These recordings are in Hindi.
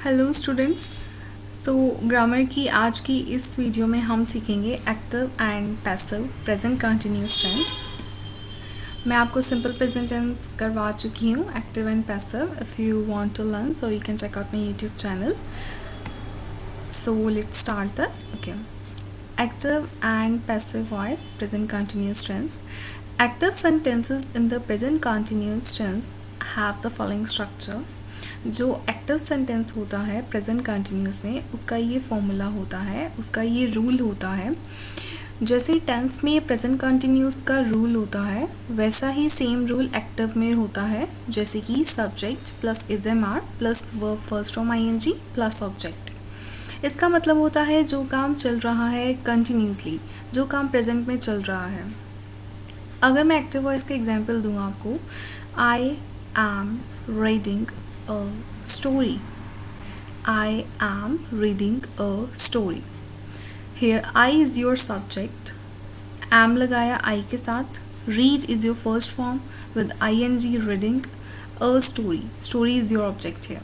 Hello students. तो ग्रामर की आज की इस वीडियो में हम सीखेंगे active and passive present continuous tense. मैं आपको सिंपल प्रेजेंट टेंस करवा चुकी हूँ, active and passive. If you want to learn so you can check out my YouTube channel. So let's start this. Okay, active and passive voice present continuous tense. Active sentences in the present continuous tense have the following structure। जो एक्टिव सेंटेंस होता है प्रेजेंट कंटिन्यूस में, उसका ये फॉर्मूला होता है, उसका ये रूल होता है। जैसे टेंस में प्रेजेंट कंटिन्यूस का रूल होता है, वैसा ही सेम रूल एक्टिव में होता है। जैसे कि subject plus is am are plus verb first from ING plus object. इसका मतलब होता है जो काम चल रहा है कंटिन्यूसली, जो काम प्रेजेंट में चल रहा है। अगर मैं एक्टिव वॉइस का एग्जाम्पल दूँ आपको, I am reading a story। I am reading a story। Here I is your subject, am लगाया I के साथ, read is your first form with ing reading, a story, story is your object here।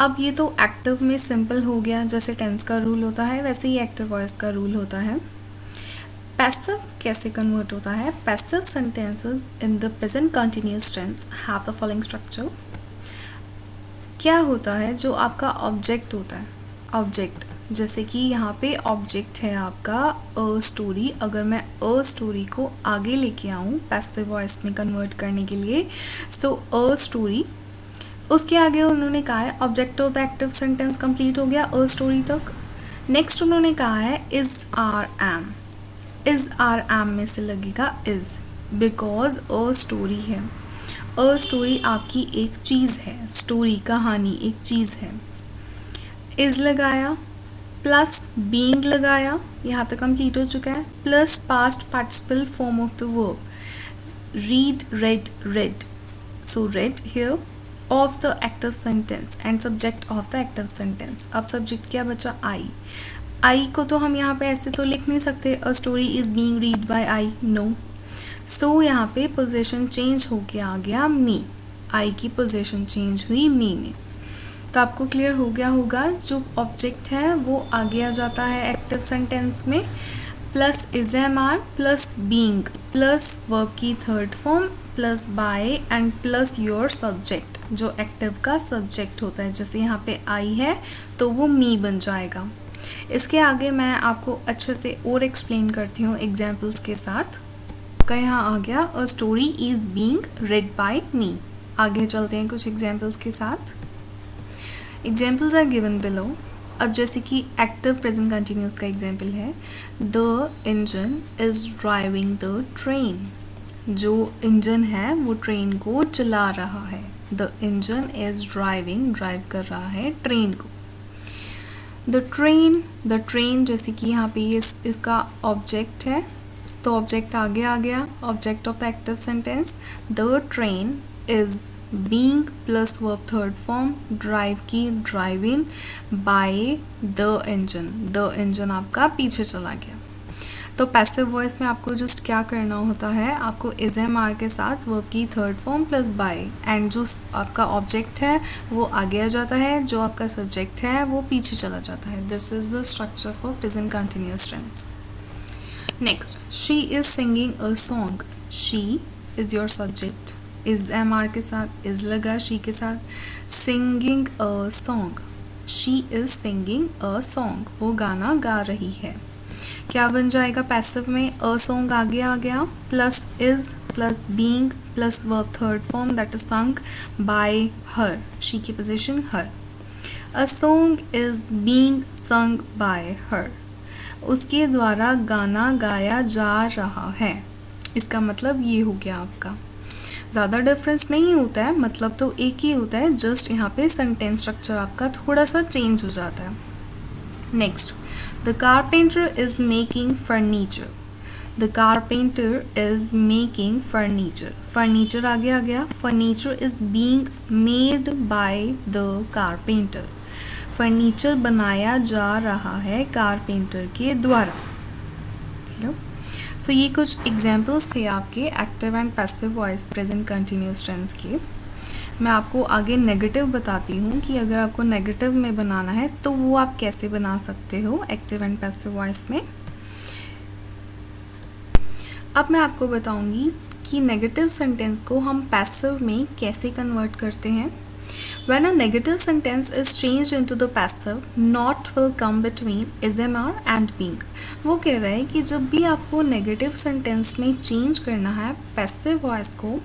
अब ये तो एक्टिव में सिंपल हो गया, जैसे टेंस का रूल होता है वैसे ही एक्टिव वॉइस का रूल होता है। पैसिव कैसे कन्वर्ट होता है? Passive sentences in the present continuous tense have the following structure. क्या होता है? जो आपका ऑब्जेक्ट होता है, ऑब्जेक्ट, जैसे कि यहाँ पे ऑब्जेक्ट है आपका अ स्टोरी। अगर मैं अ स्टोरी को आगे लेके आऊँ पैसिव वॉइस में कन्वर्ट करने के लिए, तो अ स्टोरी, उसके आगे उन्होंने कहा है object of the active sentence complete हो गया अ स्टोरी तक। नेक्स्ट उन्होंने कहा है is are am. Is are am में से लगेगा इज, बिकॉज अ स्टोरी है। अ स्टोरी आपकी एक चीज़ है, स्टोरी कहानी एक चीज़ है। इज़ लगाया प्लस बीइंग लगाया, यहाँ तक कंप्लीट हो चुका है, plus past participle form of the verb read red red. So red here of the active sentence and subject of the active sentence. अब सब्जेक्ट क्या बचा? आई। आई को तो हम यहाँ पे ऐसे तो लिख नहीं सकते a story is being read by I, no. So यहाँ पे पोजीशन चेंज होके आ गया मी, आई की पोजीशन चेंज हुई मी में। तो आपको क्लियर हो गया होगा, जो ऑब्जेक्ट है वो आगे आ जाता है एक्टिव सेंटेंस में, plus is am are plus being plus verb की third form plus by and plus your subject, जो एक्टिव का सब्जेक्ट होता है। जैसे यहाँ पे आई है तो वो मी बन जाएगा। इसके आगे मैं आपको अच्छे से और एक्सप्लेन करती हूँ एग्जाम्पल्स के साथ। का यहाँ आ गया a story is being read by me. आगे चलते हैं कुछ एग्जाम्पल्स के साथ। Examples are given below. अब जैसे कि एक्टिव प्रेजेंट कंटिन्यूस का एग्जाम्पल है, the engine is driving the train. जो इंजन है वो ट्रेन को चला रहा है। The engine is driving, drive कर रहा है ट्रेन को। द ट्रेन जैसे कि यहाँ पे ये इसका ऑब्जेक्ट है, तो ऑब्जेक्ट आगे आ गया, object of the active sentence. The train is being plus verb third form drive की driving by the engine. The engine आपका पीछे चला गया। तो पैसिव वॉइस में आपको जस्ट क्या करना होता है, आपको इज एम आर के साथ वर्ब की third form plus by and जो आपका ऑब्जेक्ट है वो आगे आ जाता है, जो आपका सब्जेक्ट है वो पीछे चला जाता है। This is the structure for present continuous tense. Next, she is singing a song। she is your subject, is am are के साथ इज लगा she के साथ, singing a song, she is singing a song, वो गाना गा रही है। क्या बन जाएगा पैसिव में? a song आगे आ गया plus is plus being plus verb third form that is sung by her, she की position her। a song is being sung by her, उसके द्वारा गाना गाया जा रहा है। इसका मतलब ये हो गया आपका, ज़्यादा डिफरेंस नहीं होता है, मतलब तो एक ही होता है, जस्ट यहाँ पे सेंटेंस स्ट्रक्चर आपका थोड़ा सा चेंज हो जाता है। Next, the carpenter is making furniture. The carpenter is making furniture, furniture आगे आ गया, furniture is being made by the carpenter, furniture बनाया जा रहा है कारपेंटर के द्वारा। सो ये कुछ एग्जाम्पल्स थे आपके active and passive voice present continuous tense के। मैं आपको आगे नेगेटिव बताती हूँ कि अगर आपको नेगेटिव में बनाना है तो वो आप कैसे बना सकते हो एक्टिव एंड पैसिव वॉइस में। अब मैं आपको बताऊंगी कि नेगेटिव सेंटेंस को हम पैसिव में कैसे कन्वर्ट करते हैं। When a negative sentence is changed into the passive, not will come between is, am, are and being। वो कह रहा है कि जब भी आपको नेगेटिव सेंटेंस में चेंज करना है पैसिव वॉइस को,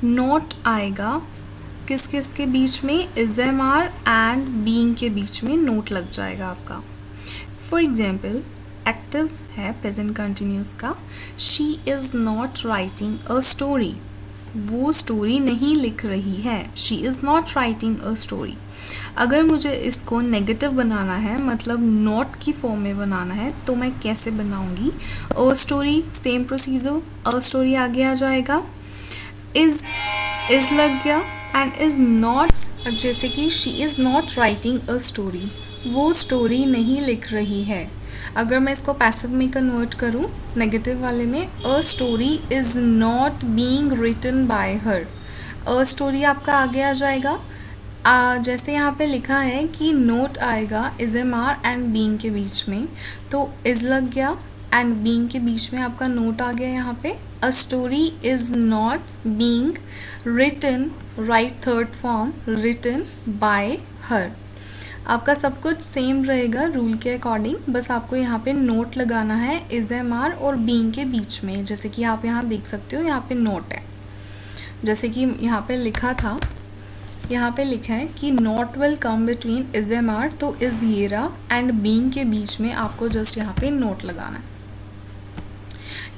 नॉट आएगा किस किस के बीच में, is, am, are and being के बीच में नोट लग जाएगा आपका। फॉर एग्जाम्पल एक्टिव है प्रेजेंट कंटिन्यूस का, she is not writing a story, वो स्टोरी नहीं लिख रही है, she is not writing a story. अगर मुझे इसको नेगेटिव बनाना है, मतलब नॉट की फॉर्म में बनाना है, तो मैं कैसे बनाऊंगी। A story same procedure, a story आगे आ जाएगा, इज़ लग गया एंड इज़ नॉट। जैसे कि she is not writing a story, वो स्टोरी नहीं लिख रही है। अगर मैं इसको पैसिव में कन्वर्ट करूँ नेगेटिव वाले में, a story is not being written by her, a story आपका आगे आ जाएगा। जैसे यहाँ पे लिखा है कि नोट आएगा is, am, are and being के बीच में, तो इज़ लग गया एंड बीइंग के बीच में आपका नोट आ गया यहाँ पे। A story is not being written, right third form, written by her. आपका सब कुछ सेम रहेगा रूल के अकॉर्डिंग, बस आपको यहाँ पे नोट लगाना है इज़, एम, आर और बीइंग के बीच में। जैसे कि आप यहाँ देख सकते हो, यहाँ पे नोट है, जैसे कि यहाँ पे लिखा था, यहाँ पे लिखा है कि not will come between is, am, are, तो इज़ ये रहा एंड बीइंग के बीच में आपको जस्ट यहाँ पे नोट लगाना है।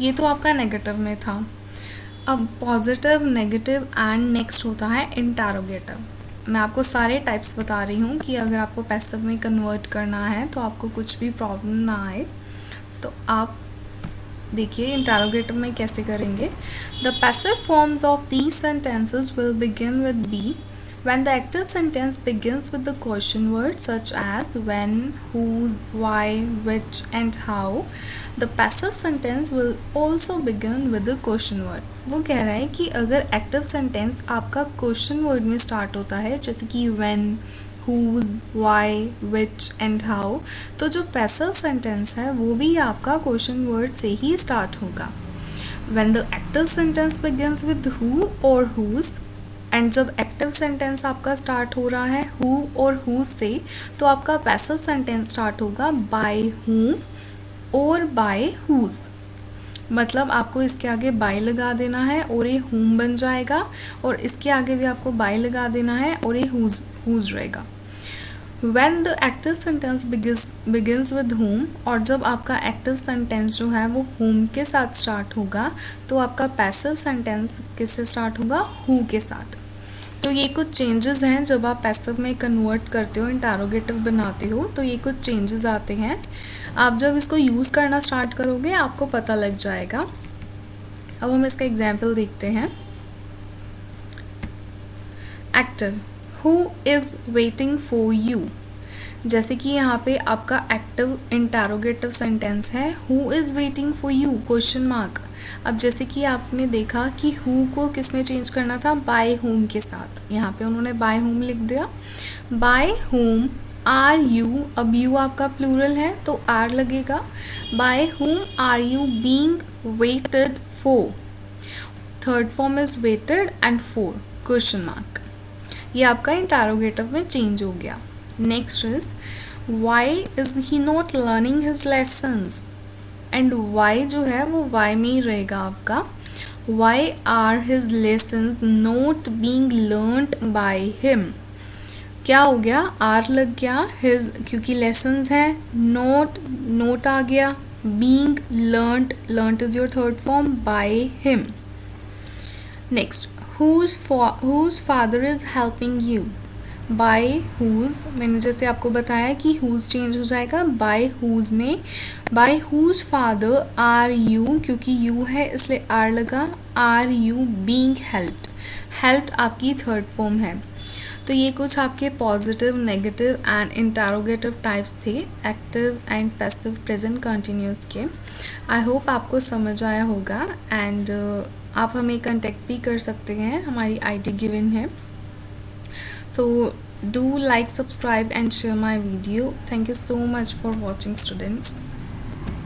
ये तो आपका नेगेटिव में था। अब पॉजिटिव, नेगेटिव एंड नेक्स्ट होता है इंटरोगेटिव। मैं आपको सारे टाइप्स बता रही हूँ कि अगर आपको पैसिव में कन्वर्ट करना है तो आपको कुछ भी प्रॉब्लम ना आए। तो आप देखिए इंटरोगेटिव में कैसे करेंगे। The passive forms of these sentences will begin with be when the active sentence begins with the question word such as when, whose, why, which and how, the passive sentence will also begin with the question word। वो कह रहा है कि अगर active sentence आपका question word में start होता है, जैसे कि when, whose, why, which and how, तो जो passive sentence है वो भी आपका question word से ही start होगा। When the active sentence begins with who or whose, and जब एक्टिव सेंटेंस आपका स्टार्ट हो रहा है हु और हुज से, तो आपका पैसिव सेंटेंस स्टार्ट होगा बाय हूम और बाय हुज। मतलब आपको इसके आगे बाय लगा देना है और ये हुम बन जाएगा, और इसके आगे भी आपको बाय लगा देना है और ये हुज रहेगा। When the active sentence begins with whom, और जब आपका एक्टिव सेंटेंस जो है वो whom के साथ स्टार्ट होगा, तो आपका पैसिव सेंटेंस किससे स्टार्ट होगा, who के साथ। तो ये कुछ चेंजेस हैं जब आप पैसिव में कन्वर्ट करते हो, इंटरोगेटिव बनाते हो, तो ये कुछ चेंजेस आते हैं। आप जब इसको यूज़ करना स्टार्ट करोगे आपको पता लग जाएगा। अब हम इसका एग्जाम्पल देखते हैं। Active, Who is waiting for you। जैसे कि यहाँ पे आपका एक्टिव इंटरोगेटिव सेंटेंस है, Who is waiting for you question mark. अब जैसे कि आपने देखा कि who को किस में चेंज करना था, by whom के साथ, यहाँ पे उन्होंने by whom लिख दिया। by whom are you, अब you आपका प्लूरल है तो are लगेगा। by whom are you being waited for, third form is waited and for question mark. ये आपका इंटरोगेटिव में चेंज हो गया। Next is why is he not learning his lessons, and why जो है वो वाई में ही रहेगा आपका। Why are his lessons not being learned by him, क्या हो गया, आर लग गया, हिज क्योंकि लेसन्स है, नोट आ गया, being learned is your third form, by him. Next whose father is helping you, by whose, मैंने जैसे आपको बताया कि whose चेंज हो जाएगा by whose में। by whose father are you, क्योंकि you है इसलिए are लगा, are you being helped आपकी थर्ड फॉर्म है। तो ये कुछ आपके positive, negative and interrogative types थे active and passive present continuous के। आई होप आपको समझ आया होगा एंड आप हमें कांटेक्ट भी कर सकते हैं, हमारी आईडी गिवन है। So do like, subscribe and share my video. Thank you so much for watching, students.